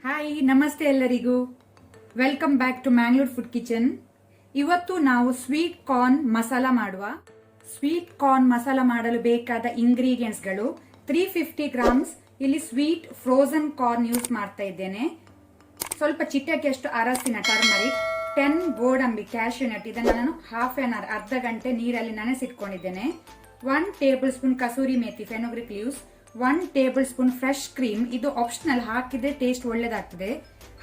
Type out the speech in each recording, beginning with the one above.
Hi, ನಮಸ್ತೆ ಎಲ್ಲರಿಗೂ. Welcome back to Mangalore food kitchen. ಇವತ್ತು ನಾವು ಸ್ವೀಟ್ ಕಾರ್ನ್ ಮಸಾಲ ಮಾಡುವ. ಸ್ವೀಟ್ ಕಾರ್ನ್ ಮಸಾಲ ಮಾಡಲು ಬೇಕಾದ ಇಂಗ್ರೀಡಿಯೆಂಟ್ಸ್ಗಳು 350 ಗ್ರಾಮ್ಸ್. ಇಲ್ಲಿ ಸ್ವೀಟ್ ಫ್ರೋಸನ್ ಕಾರ್ನ್ ಯೂಸ್ ಮಾಡ್ತಾ ಇದ್ದೇನೆ. ಸ್ವಲ್ಪ ಚಿಟ್ಟಕ್ಕೆಷ್ಟು ಅರಸಿನ ಟರ್ಮರಿಕ್, 10 ಗೋಡಂಬಿ ಕ್ಯಾಶ್ಯೂ ನಟ್, ಇದನ್ನು ನಾನು ಹಾಫ್ ಆನ್ ಅವರ್ ಅರ್ಧ ಗಂಟೆ ನೀರಲ್ಲಿ ನೆನೆಸಿಟ್ಕೊಂಡಿದ್ದೇನೆ. 1 tablespoon kasuri methi fenugreek leaves, 1 tablespoon fresh cream, ಇದು ಆಪ್ಷನಲ್, ಹಾಕಿದ್ರೆ ಟೇಸ್ಟ್ ಒಳ್ಳೆದಾಗ್ತದೆ.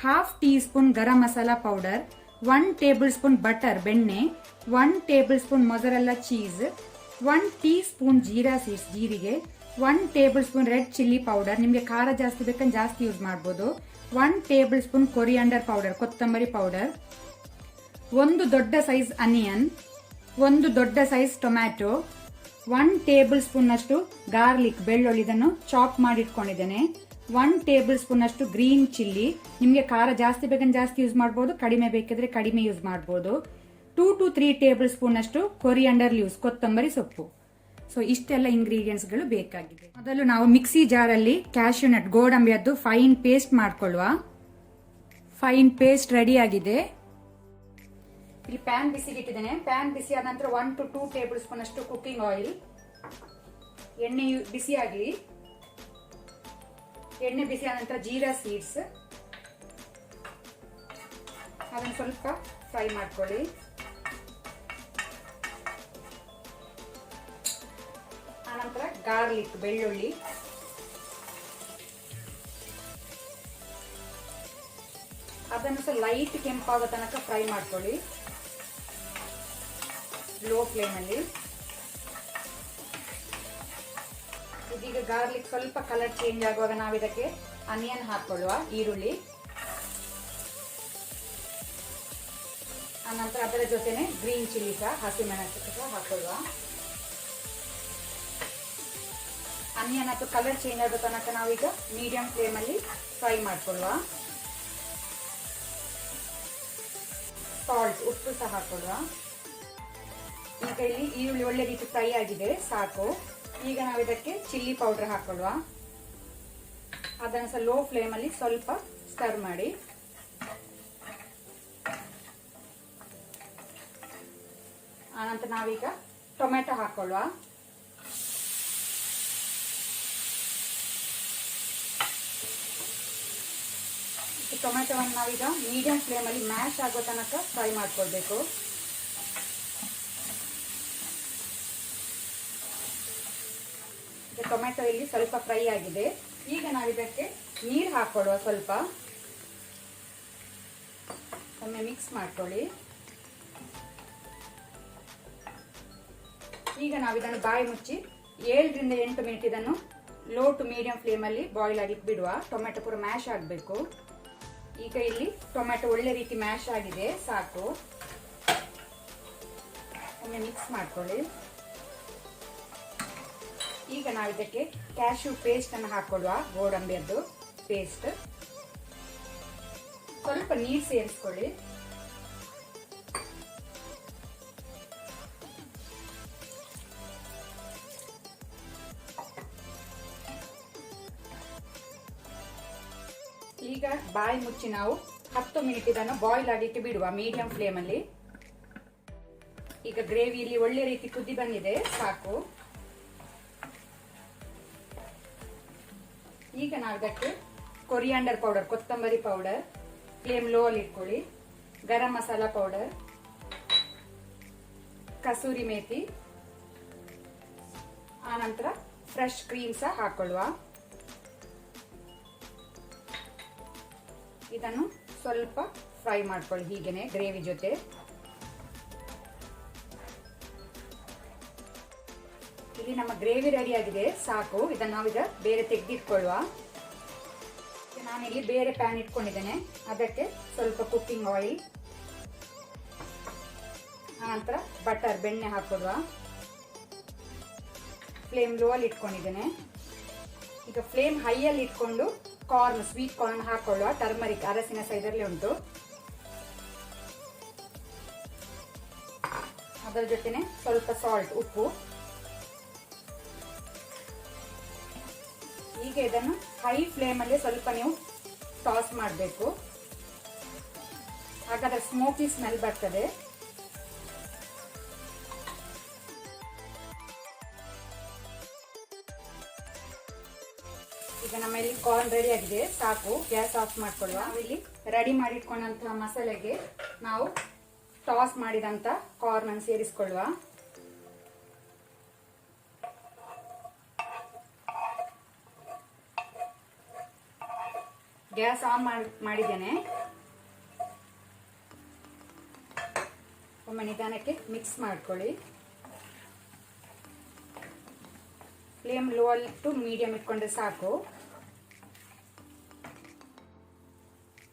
Half teaspoon garam masala powder, 1 tablespoon butter ಬೆಣ್ಣೆ, 1 tablespoon mozzarella cheese, 1 teaspoon jeera seeds ಜೀರಿಗೆ, 1 tablespoon red chilli powder, ನಿಮಗೆ ಖಾರ ಜಾಸ್ತಿ ಬೇಕಂದ್ರೆ ಜಾಸ್ತಿ ಯೂಸ್ ಮಾಡಬಹುದು, 1 ಟೇಬಲ್ ಸ್ಪೂನ್ ಕೊರಿಯಾಂಡರ್ ಪೌಡರ್ ಕೊತ್ತಂಬರಿ ಪೌಡರ್, 1 ದೊಡ್ಡ ಸೈಜ್ ಅನಿಯನ್, 1 ದೊಡ್ಡ ಸೈಜ್ ಟೊಮ್ಯಾಟೊ, 1 ಟೇಬಲ್ ಸ್ಪೂನ್ ಅಷ್ಟು ಗಾರ್ಲಿಕ್ ಬೆಳ್ಳುಳ್ಳಿ, ಇದನ್ನು ಚಾಪ್ ಮಾಡಿ ಇಟ್ಕೊಂಡಿದ್ದೇನೆ, 1 ಟೇಬಲ್ ಸ್ಪೂನ್ ಅಷ್ಟು ಗ್ರೀನ್ ಚಿಲ್ಲಿ, ನಿಮಗೆ ಖಾರ ಜಾಸ್ತಿ ಬೇಕಂದ್ರೆ ಜಾಸ್ತಿ ಯೂಸ್ ಮಾಡಬಹುದು, ಕಡಿಮೆ ಬೇಕಿದ್ರೆ ಕಡಿಮೆ ಯೂಸ್ ಮಾಡಬಹುದು, 2 to 3 ಟೇಬಲ್ ಸ್ಪೂನ್ ಅಷ್ಟು ಕೊರಿಯಾಂಡರ್ ಲೀವ್ಸ್ ಕೊತ್ತಂಬರಿ ಸೊಪ್ಪು. ಸೊ ಇಷ್ಟೆಲ್ಲ ಇಂಗ್ರೀಡಿಯೆಂಟ್ಸ್ ಗಳು ಬೇಕಾಗಿದೆ. ಮೊದಲು ನಾವು ಮಿಕ್ಸಿ ಜಾರ್ ಅಲ್ಲಿ ಕ್ಯಾಶ್ಯೂ ನಟ್ ಗೋಡಂಬಿಯದ್ದು ಫೈನ್ ಪೇಸ್ಟ್ ಮಾಡ್ಕೊಳ್ಳುವ. ಫೈನ್ ಪೇಸ್ಟ್ ರೆಡಿ ಆಗಿದೆ. ಇಲ್ಲಿ ಪ್ಯಾನ್ ಬಿಸಿಗಿಟ್ಟಿದ್ದೇನೆ. ಪ್ಯಾನ್ ಬಿಸಿ ಆದ ನಂತರ 1 to 2 ಟೇಬಲ್ ಸ್ಪೂನ್ ಅಷ್ಟು ಕುಕಿಂಗ್ ಆಯಿಲ್. ಎಣ್ಣೆ ಬಿಸಿ ಆಗಲಿ. ಎಣ್ಣೆ ಬಿಸಿ ಆದ ನಂತರ ಜೀರಾ ಸೀಡ್ಸ್, ಅದನ್ನು ಸ್ವಲ್ಪ ಫ್ರೈ ಮಾಡ್ಕೊಳ್ಳಿ. ಆನಂತರ ಗಾರ್ಲಿಕ್ ಬೆಳ್ಳುಳ್ಳಿ, ಅದನ್ನು ಸ್ವಲ್ಪ ಲೈಟ್ ಕೆಂಪಾಗೋ ತನಕ ಫ್ರೈ ಮಾಡ್ಕೊಳ್ಳಿ, ಲೋ ಫ್ಲೇಮ್ ಅಲ್ಲಿ. ಇದೀಗ ಗಾರ್ಲಿಕ್ ಸ್ವಲ್ಪ ಕಲರ್ ಚೇಂಜ್ ಆಗುವಾಗ ನಾವು ಇದಕ್ಕೆ ಅನಿಯನ್ ಹಾಕೊಳ್ಳುವ, ಈರುಳ್ಳಿ. ಆನಂತರ ಅದರ ಜೊತೆನೆ ಗ್ರೀನ್ ಚಿಲ್ಲಿ ಸಹ, ಹಸಿಮೆಣಸು ಸಹ ಹಾಕೊಳ್ಳುವ. ಅನಿಯನ್ ಅಥವಾ ಕಲರ್ ಚೇಂಜ್ ಆಗೋ ತನಕ ನಾವೀಗ ಮೀಡಿಯಂ ಫ್ಲೇಮ್ ಅಲ್ಲಿ ಫ್ರೈ ಮಾಡ್ಕೊಳ್ಳುವ. ಸಾಲ್ಟ್, ಉಪ್ಪು ಸಹ ಹಾಕೊಳ್ಳುವ. ಈಗ ಇಲ್ಲಿ ಈರುಳ್ಳಿ ಒಳ್ಳೆ ರೀತಿ ಫ್ರೈ ಆಗಿದೆ, ಸಾಕು. ಈಗ ನಾವು ಇದಕ್ಕೆ ಚಿಲ್ಲಿ ಪೌಡರ್ ಹಾಕೊಳ್ಳುವ. ಅದನ್ನು ಸಹ ಲೋ ಫ್ಲೇಮ್ ಅಲ್ಲಿ ಸ್ವಲ್ಪ ಸ್ಟರ್ ಮಾಡಿ. ಆನಂತರ ನಾವೀಗ ಟೊಮೆಟೊ ಹಾಕೊಳ್ಳುವ. ಟೊಮೆಟೊವನ್ನು ನಾವೀಗ ಮೀಡಿಯಂ ಫ್ಲೇಮ್ ಅಲ್ಲಿ ಮ್ಯಾಶ್ ಆಗೋ ತನಕ ಫ್ರೈ ಮಾಡ್ಕೊಳ್ಬೇಕು. ಟೊಮೆಟೊ ಇಲ್ಲಿ ಸ್ವಲ್ಪ ಫ್ರೈ ಆಗಿದೆ. ಈಗ ನಾವು ಇದಕ್ಕೆ ನೀರು ಹಾಕೊಳ್ಳುವ. ಸ್ವಲ್ಪ ಒಮ್ಮೆ ಮಿಕ್ಸ್ ಮಾಡ್ಕೊಳ್ಳಿ. ಈಗ ನಾವು ಇದನ್ನು ಬಾಯಿ ಮುಚ್ಚಿ 7 ರಿಂದ 8 ಮಿನಿಟ್ ಇದನ್ನು ಲೋ ಟು ಮೀಡಿಯಂ ಫ್ಲೇಮ್ ಅಲ್ಲಿ ಬಾಯ್ಲ್ ಆಗಿ ಬಿಡುವ. ಟೊಮೆಟೊ ಪೂರ ಮ್ಯಾಶ್ ಆಗಬೇಕು. ಈಗ ಇಲ್ಲಿ ಟೊಮೆಟೊ ಒಳ್ಳೆ ರೀತಿ ಮ್ಯಾಶ್ ಆಗಿದೆ, ಸಾಕು. ಒಮ್ಮೆ ಮಿಕ್ಸ್ ಮಾಡ್ಕೊಳ್ಳಿ. ಈಗ ನಾವು ಇದಕ್ಕೆ ಕ್ಯಾಶ್ಯೂ ಪೇಸ್ಟ್ ಅನ್ನು ಹಾಕೊಳ್ಳುವ, ಗೋಡಂಬಿಯದ್ದು ಪೇಸ್ಟ್. ಸ್ವಲ್ಪ ನೀರು ಸೇರಿಸ್ಕೊಳ್ಳಿ. ಈಗ ಬಾಯಿ ಮುಚ್ಚಿ ನಾವು 10 ಮಿನಿಟ್ ಇದನ್ನು ಬಾಯ್ಲ್ ಆಗಿಟ್ಟು ಬಿಡುವ ಮೀಡಿಯಂ ಫ್ಲೇಮ್ ಅಲ್ಲಿ. ಈಗ ಗ್ರೇವಿಯಲ್ಲಿ ಒಳ್ಳೆ ರೀತಿ ಕುದಿ ಬಂದಿದೆ, ಸಾಕು. ಈಗ ನಾವು ಇದಕ್ಕೆ ಕೊರಿಯಾಂಡರ್ ಪೌಡರ್ ಕೊತ್ತಂಬರಿ ಪೌಡರ್, ಫ್ಲೇಮ್ ಲೋ ಅಲ್ಲಿ ಇಟ್ಕೊಳ್ಳಿ, ಗರಂ ಮಸಾಲಾ ಪೌಡರ್, ಕಸೂರಿ ಮೇಥಿ, ಆನಂತರ ಫ್ರೆಶ್ ಕ್ರೀಮ್ ಸಹ ಹಾಕೊಳ್ಳುವ. ಇದನ್ನು ಸ್ವಲ್ಪ ಫ್ರೈ ಮಾಡ್ಕೊಳ್ಳಿ ಹೀಗೇನೆ ಗ್ರೇವಿ ಜೊತೆ. ಇಲ್ಲಿ ನಮ್ಮ ಗ್ರೇವಿ ರೆಡಿ ಆಗಿದೆ, ಸಾಕು. ಇದನ್ನು ನಾವೀಗ ಬೇರೆ ತೆಗೆದಿಟ್ಕೊಳ್ಳುವ. ನಾನಿಲ್ಲಿ ಬೇರೆ ಪ್ಯಾನ್ ಇಟ್ಕೊಂಡಿದ್ದೇನೆ. ಅದಕ್ಕೆ ಸ್ವಲ್ಪ ಕುಕ್ಕಿಂಗ್ ಆಯಿಲ್, ಆನಂತರ ಬಟರ್ ಬೆಣ್ಣೆ ಹಾಕೊಳ್ಳುವ. ಫ್ಲೇಮ್ ಲೋ ಅಲ್ಲಿ ಇಟ್ಕೊಂಡಿದ್ದೇನೆ. ಈಗ ಫ್ಲೇಮ್ ಹೈ ಅಲ್ಲಿ ಇಟ್ಕೊಂಡು ಕಾರ್ನ್, ಸ್ವೀಟ್ ಕಾರ್ನ್ ಹಾಕೊಳ್ಳುವ. ಟರ್ಮರಿಕ್ ಅರಸಿನ ಸೈಜಲ್ಲಿ ಉಂಟು, ಅದರ ಜೊತೆನೆ ಸ್ವಲ್ಪ ಸಾಲ್ಟ್, ಉಪ್ಪು. ಈಗ ಇದನ್ನು ಹೈ ಫ್ಲೇಮ್ ಅಲ್ಲಿ ಸ್ವಲ್ಪ ನೀವು ಟಾಸ್ ಮಾಡಬೇಕು, ಹಾಗಾದ್ರೆ ಸ್ಮೋಕಿ ಸ್ಮೆಲ್ ಬರ್ತದೆ. ಈಗ ನಮ್ಮಲ್ಲಿ ಕಾರ್ನ್ ರೆಡಿ ಆಗಿದೆ, ಸಾಕು. ಗ್ಯಾಸ್ ಆಫ್ ಮಾಡ್ಕೊಳ್ಳುವ. ನಾವಿಲ್ಲಿ ರೆಡಿ ಮಾಡಿಟ್ಕೊಂಡಂತಹ ಮಸಾಲೆಗೆ ನಾವು ಟಾಸ್ ಮಾಡಿದಂತ ಕಾರ್ನ್ ಅನ್ನು ಸೇರಿಸಿಕೊಳ್ಳುವ. ಗ್ಯಾಸ್ ಆನ್ ಮಾಡಿದ್ದೇನೆ. ಒಮ್ಮೆ ನಿಧಾನಕ್ಕೆ ಮಿಕ್ಸ್ ಮಾಡ್ಕೊಳ್ಳಿ. ಫ್ಲೇಮ್ ಲೋ ಟು ಮೀಡಿಯಂ ಇಟ್ಕೊಂಡ್ರೆ ಸಾಕು.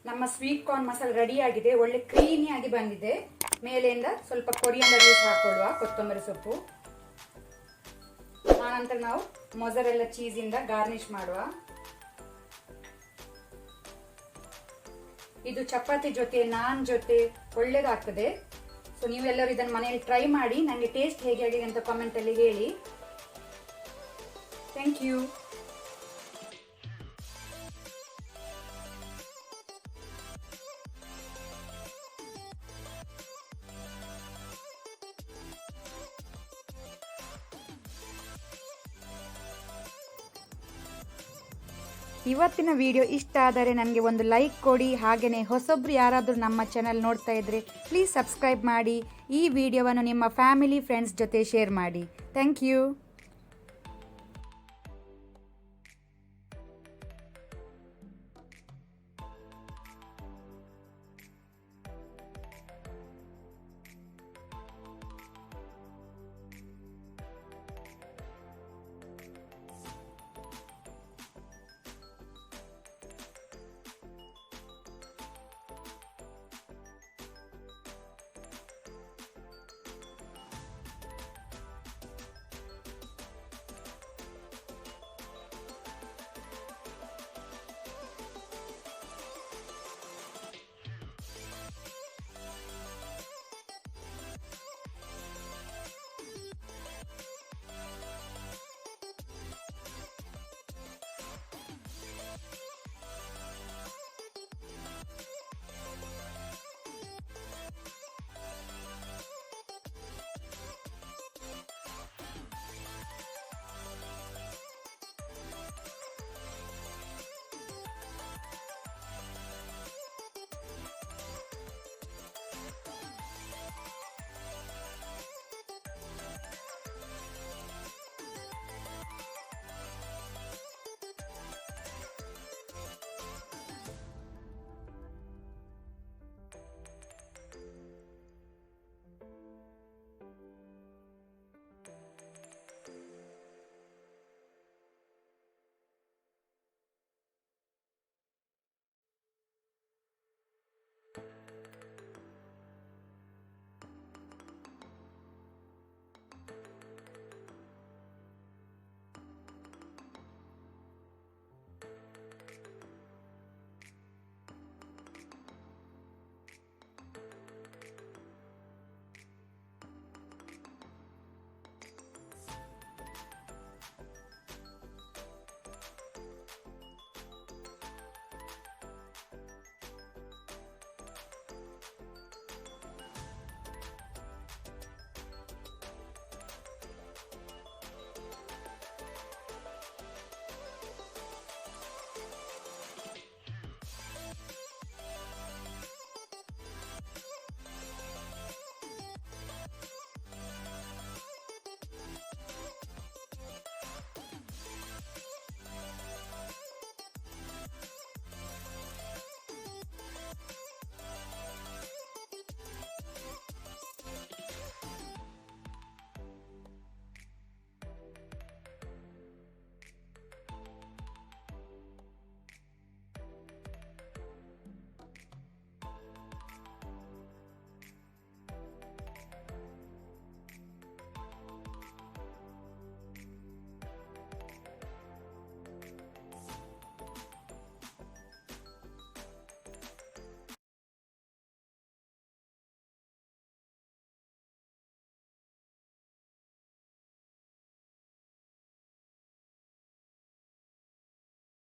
ನಮ್ಮ ಸ್ವೀಟ್ ಕಾರ್ನ್ ಮಸಾಲ ರೆಡಿ ಆಗಿದೆ, ಒಳ್ಳೆ ಕ್ರೀಮಿ ಆಗಿ ಬಂದಿದೆ. ಮೇಲೆಯಿಂದ ಸ್ವಲ್ಪ ಕೊರಿಯಂಡರ್ ಲೀವ್ಸ್ ಹಾಕೊಳ್ಳುವ, ಕೊತ್ತಂಬರಿ ಸೊಪ್ಪು. ಆನಂತರ ನಾವು ಮೊಜರೆಲ್ಲಾ ಚೀಸ್ ಇಂದ ಗಾರ್ನಿಶ್ ಮಾಡುವ. ಇದು ಚಪಾತಿ ಜೊತೆ, ನಾನ್ ಜೊತೆ ಒಳ್ಳೇದಾಗ್ತದೆ. ಸೊ ನೀವೆಲ್ಲರೂ ಇದನ್ನು ಮನೆಯಲ್ಲಿ ಟ್ರೈ ಮಾಡಿ, ನನಗೆ ಟೇಸ್ಟ್ ಹೇಗೆ ಆಗಿದೆ ಅಂತ ಕಾಮೆಂಟ್ ಅಲ್ಲಿ ಹೇಳಿ. Thank you. ಇವತ್ತಿನ ವಿಡಿಯೋ ಇಷ್ಟ ಆದರೆ ನನಗೆ ಒಂದು ಲೈಕ್ ಕೊಡಿ. ಹಾಗೆಯೇ ಹೊಸೊಬ್ರು ಯಾರಾದರೂ ನಮ್ಮ ಚಾನಲ್ ನೋಡ್ತಾ ಇದ್ದರೆ ಪ್ಲೀಸ್ ಸಬ್ಸ್ಕ್ರೈಬ್ ಮಾಡಿ. ಈ ವಿಡಿಯೋವನ್ನು ನಿಮ್ಮ ಫ್ಯಾಮಿಲಿ ಫ್ರೆಂಡ್ಸ್ ಜೊತೆ ಶೇರ್ ಮಾಡಿ. Thank you.